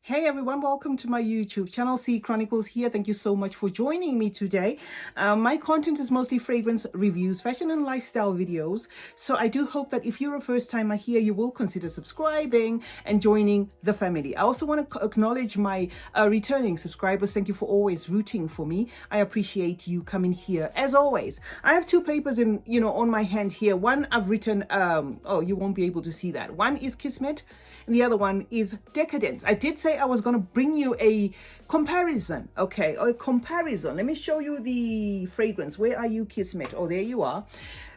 Hey everyone, welcome to my YouTube channel. CeeChronicles here. Thank you so much for joining me today. My content is mostly fragrance reviews, fashion and lifestyle videos. So I do hope that if you're a first timer here, you will consider subscribing and joining the family. I also want to acknowledge my returning subscribers. Thank you for always rooting for me. I appreciate you coming here. As always, I have two papers on my hand here. One I've written, oh, you won't be able to see that. One is Kismet and the other one is Decadence. I did say I was going to bring you a comparison, okay, a comparison. Let me show you the fragrance. Where are you, Kismet? Oh, there you are.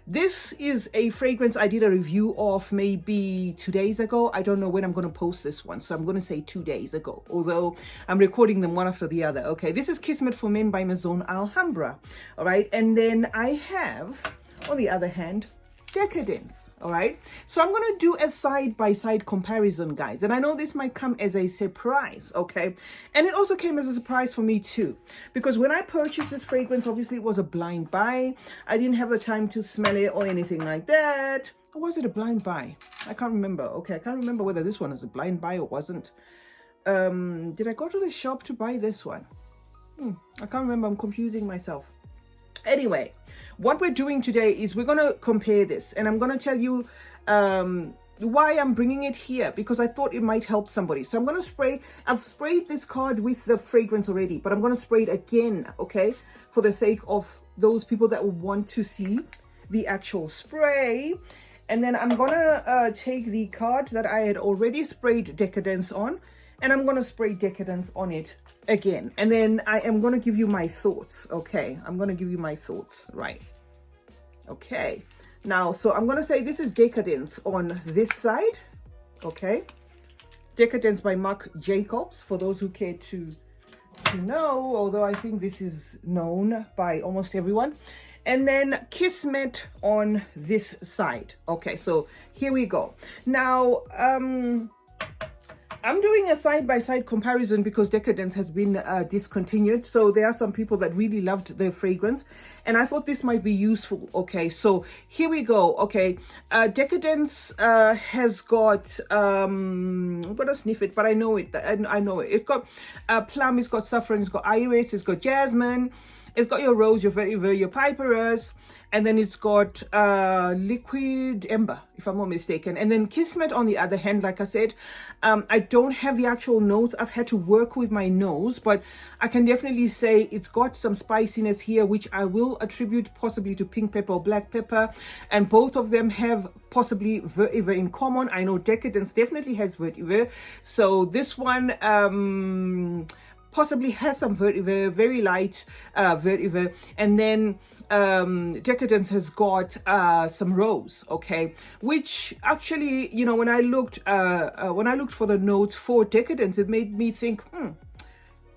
This is a fragrance I did a review of maybe 2 days ago. I don't know when I'm going to post this one, so I'm going to say 2 days ago, although I'm recording them one after the other. Okay, this is Kismet for Men by Maison Alhambra. All right, and then I have, on the other hand, Decadence. All right, so I'm going to do a side-by-side comparison, guys, and I know this might come as a surprise, okay, and it also came as a surprise for me too, because when I purchased this fragrance, obviously it was a blind buy. I didn't have the time to smell it or anything like that. Or was it a blind buy? I can't remember. Okay, I can't remember whether this one is a blind buy or wasn't. Did I go to the shop to buy this one? I can't remember. I'm confusing myself. Anyway, what we're doing today is we're going to compare this, and I'm going to tell you why I'm bringing it here, because I thought it might help somebody. So I'm going to spray. I've sprayed this card with the fragrance already, but I'm going to spray it again, okay, for the sake of those people that want to see the actual spray. And then I'm going to take the card that I had already sprayed Decadence on, and I'm going to spray Decadence on it again. And then I am going to give you my thoughts, okay? I'm going to give you my thoughts, right? Okay. Now, so I'm going to say this is Decadence on this side, okay? Decadence by Marc Jacobs, for those who care to know, although I think this is known by almost everyone. And then Kismet on this side. Okay, so here we go. Now, I'm doing a side-by-side comparison because Decadence has been discontinued. So there are some people that really loved the fragrance, and I thought this might be useful. Okay, so here we go. Okay, Decadence has got, I'm gonna sniff it, but I know it. I know it. It's got plum, it's got saffron, it's got iris, it's got jasmine. It's got your rose, your vetiver, your piperus, and then it's got liquid ember, if I'm not mistaken. And then Kismet, on the other hand, like I said, I don't have the actual notes. I've had to work with my nose, but I can definitely say it's got some spiciness here, which I will attribute possibly to pink pepper or black pepper. And both of them have possibly vetiver in common. I know Decadence definitely has vetiver. So this one, possibly has some vetiver, very light vetiver, and then Decadence has got some rose, okay, which actually, when I looked for the notes for Decadence, it made me think,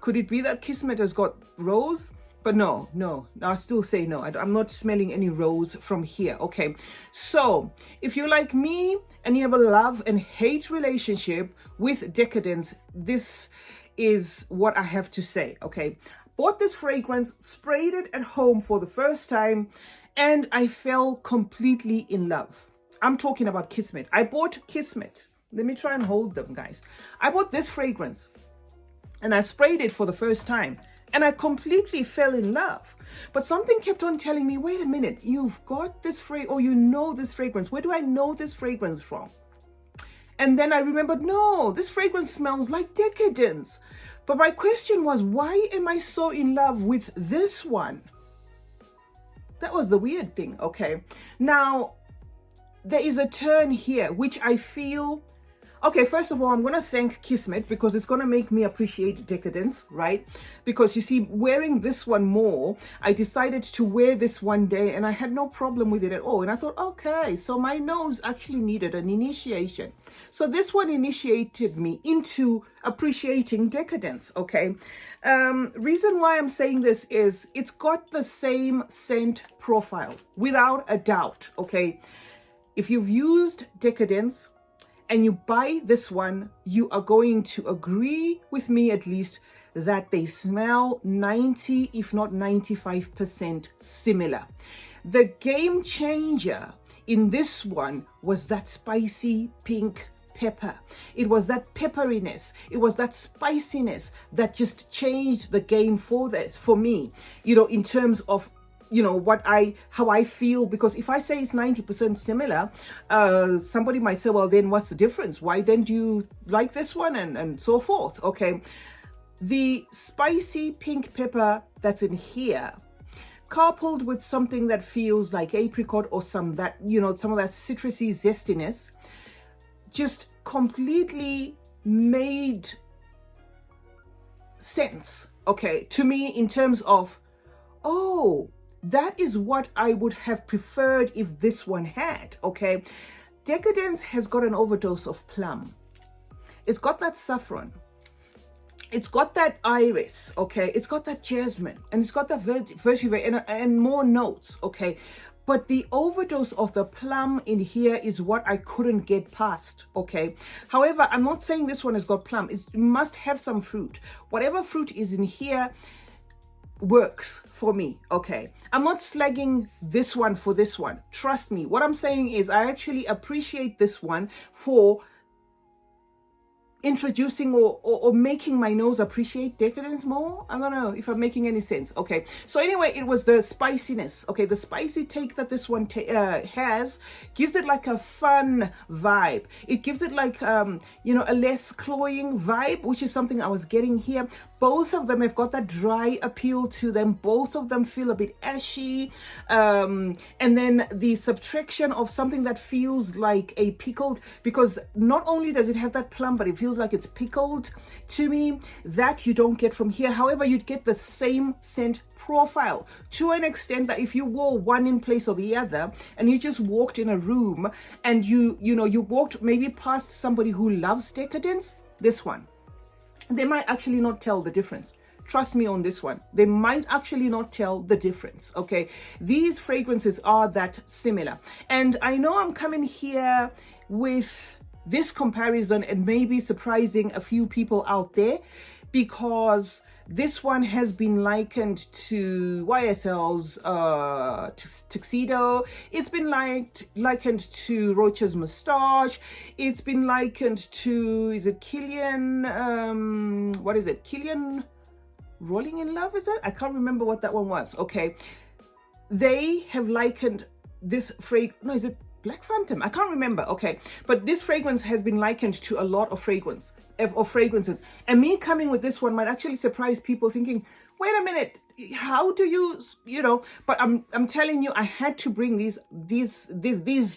could it be that Kismet has got rose? But no, I still say no. I'm not smelling any rose from here. Okay, so if you're like me and you have a love and hate relationship with Decadence, this is what I have to say. Okay, bought this fragrance, sprayed it at home for the first time, and I fell completely in love. I'm talking about Kismet. I bought Kismet. Let me try and hold them, guys. I bought this fragrance and I sprayed it for the first time, and I completely fell in love. But something kept on telling me, wait a minute, you've got this fragrance, or you know this fragrance. Where do I know this fragrance from? And then I remembered, no, this fragrance smells like Decadence. But my question was, why am I so in love with this one? That was the weird thing, okay? Now, there is a turn here, which I feel... Okay, first of all, I'm going to thank Kismet because it's going to make me appreciate Decadence, right? Because you see, wearing this one more, I decided to wear this one day and I had no problem with it at all. And I thought, okay, so my nose actually needed an initiation. So this one initiated me into appreciating Decadence, okay? Reason why I'm saying this is it's got the same scent profile, without a doubt, okay? If you've used Decadence and you buy this one, you are going to agree with me at least that they smell 90, if not 95% similar. The game changer in this one was that spicy pink pepper. It was that pepperiness. It was that spiciness that just changed the game for me, you know, in terms of, you know, how I feel. Because if I say it's 90% similar, somebody might say, well, then what's the difference? Why then do you like this one, and so forth? Okay. The spicy pink pepper that's in here, coupled with something that feels like apricot or some of that citrusy zestiness, just completely made sense, okay, to me, in terms of, oh, that is what I would have preferred if this one had, okay. Decadence has got an overdose of plum. It's got that saffron. It's got that iris, okay. It's got that jasmine, and it's got that vetiver and more notes, okay. But the overdose of the plum in here is what I couldn't get past, okay. However, I'm not saying this one has got plum. It must have some fruit. Whatever fruit is in here works for me, okay. I'm not slagging this one for this one. Trust me. What I'm saying is I actually appreciate this one for introducing or making my nose appreciate Decadence more. I don't know if I'm making any sense, okay. So anyway, it was the spiciness, okay. The spicy take that this one has gives it like a fun vibe. It gives it like you know, a less cloying vibe, which is something I was getting here. Both of them have got that dry appeal to them. Both of them feel a bit ashy, and then the subtraction of something that feels like a pickled, because not only does it have that plum, but it feels like it's pickled to me, that you don't get from here. However, you'd get the same scent profile to an extent that if you wore one in place of the other, and you just walked in a room and you walked maybe past somebody who loves Decadence, this one, they might actually not tell the difference. Trust me on this one. They might actually not tell the difference, okay? These fragrances are that similar. And I know I'm coming here with this comparison and maybe surprising a few people out there, because this one has been likened to YSL's Tuxedo. It's been likened to Roche's Moustache. It's been likened to, is it Killian? What is it? Killian Rolling in Love, is it? I can't remember what that one was. Okay. They have likened this fragrance. No, is it Black Phantom? I can't remember. Okay. But this fragrance has been likened to a lot of fragrances. And me coming with this one might actually surprise people thinking, wait a minute, how do you know, but I'm telling you, I had to bring these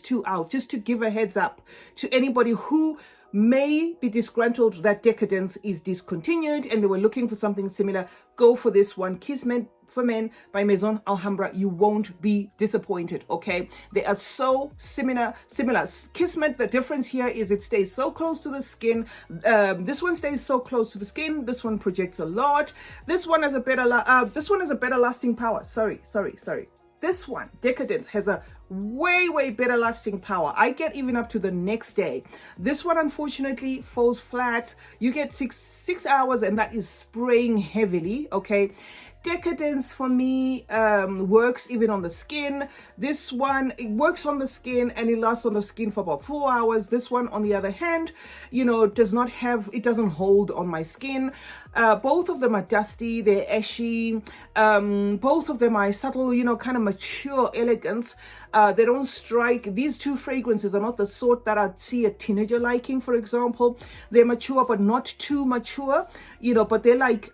two out just to give a heads up to anybody who may be disgruntled that Decadence is discontinued and they were looking for something similar. Go for this one, Kismet for Men by Maison Alhambra. You won't be disappointed, okay? They are so similar. Kismet, the difference here is it stays so close to the skin. This one stays so close to the skin. This one projects a lot. This one has a better lasting power. Sorry. This one, Decadence, has a way better lasting power. I get even up to the next day. This one unfortunately falls flat. You get six hours, and that is spraying heavily, okay? Decadence for me works even on the skin. This one, it works on the skin and it lasts on the skin for about 4 hours. This one, on the other hand, you know, it doesn't hold on my skin. Both of them are dusty, they're ashy. Both of them are subtle, you know, kind of mature elegance. They don't strike. These two fragrances are not the sort that I'd see a teenager liking, for example. They're mature, but not too mature, you know, but they're like,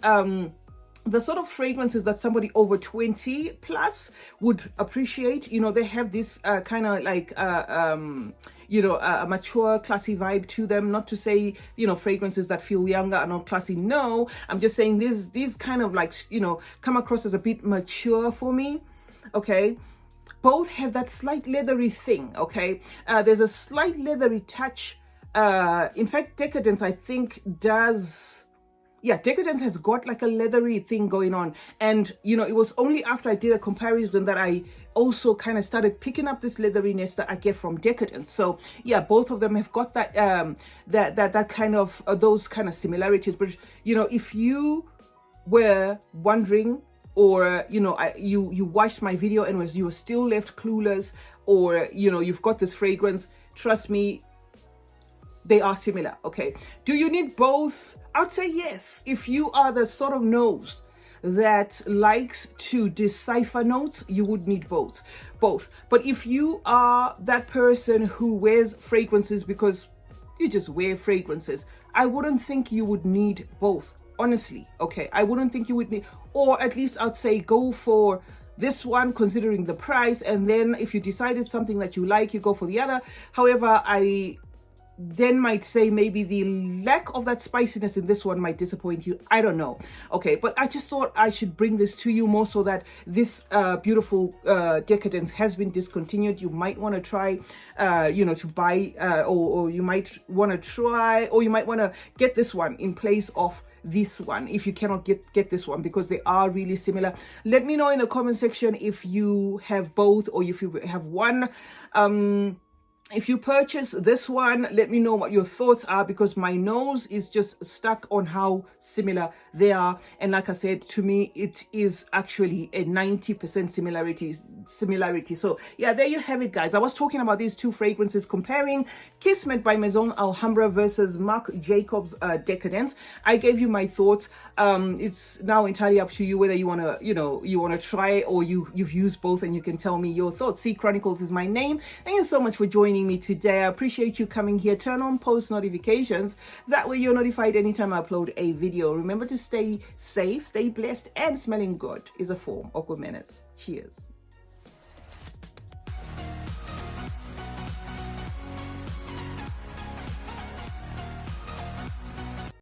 the sort of fragrances that somebody over 20 plus would appreciate. You know, they have this kind of like, you know, a mature, classy vibe to them. Not to say, you know, fragrances that feel younger are not classy. No, I'm just saying these kind of like, you know, come across as a bit mature for me. Okay. Both have that slight leathery thing. Okay. There's a slight leathery touch. In fact, Decadence, I think, does... Yeah, Decadence has got like a leathery thing going on. And, you know, it was only after I did a comparison that I also kind of started picking up this leatheriness that I get from Decadence. So, yeah, both of them have got that, that kind of, those kind of similarities. But, you know, if you were wondering, or, you know, you watched my video and you were still left clueless, or, you know, you've got this fragrance, trust me, they are similar. Okay, do you need both? I'd say yes. If you are the sort of nose that likes to decipher notes, you would need both. But if you are that person who wears fragrances because you just wear fragrances, I wouldn't think you would need both, honestly. Okay, I wouldn't think you would need, or at least I'd say go for this one considering the price, and then if you decided something that you like, you go for the other. However, I then might say maybe the lack of that spiciness in this one might disappoint you. I don't know. Okay, but I just thought I should bring this to you more so that this beautiful Decadence has been discontinued. You might want to try to buy or you might want to try, or you might want to get this one in place of this one if you cannot get this one, because they are really similar. Let me know in the comment section if you have both or if you have one. If you purchase this one, let me know what your thoughts are, because my nose is just stuck on how similar they are. And like I said, to me, it is actually a 90% similarity. So yeah, there you have it, guys. I was talking about these two fragrances, comparing Kismet by Maison Alhambra versus Marc Jacobs Decadence. I gave you my thoughts. It's now entirely up to you whether you want to try, or you've used both and you can tell me your thoughts. CeeChronicles is my name. Thank you so much for joining me today. I appreciate you coming here. Turn on post notifications, that way you're notified anytime I upload a video. Remember to stay safe, stay blessed, and smelling good is a form of good manners. Cheers.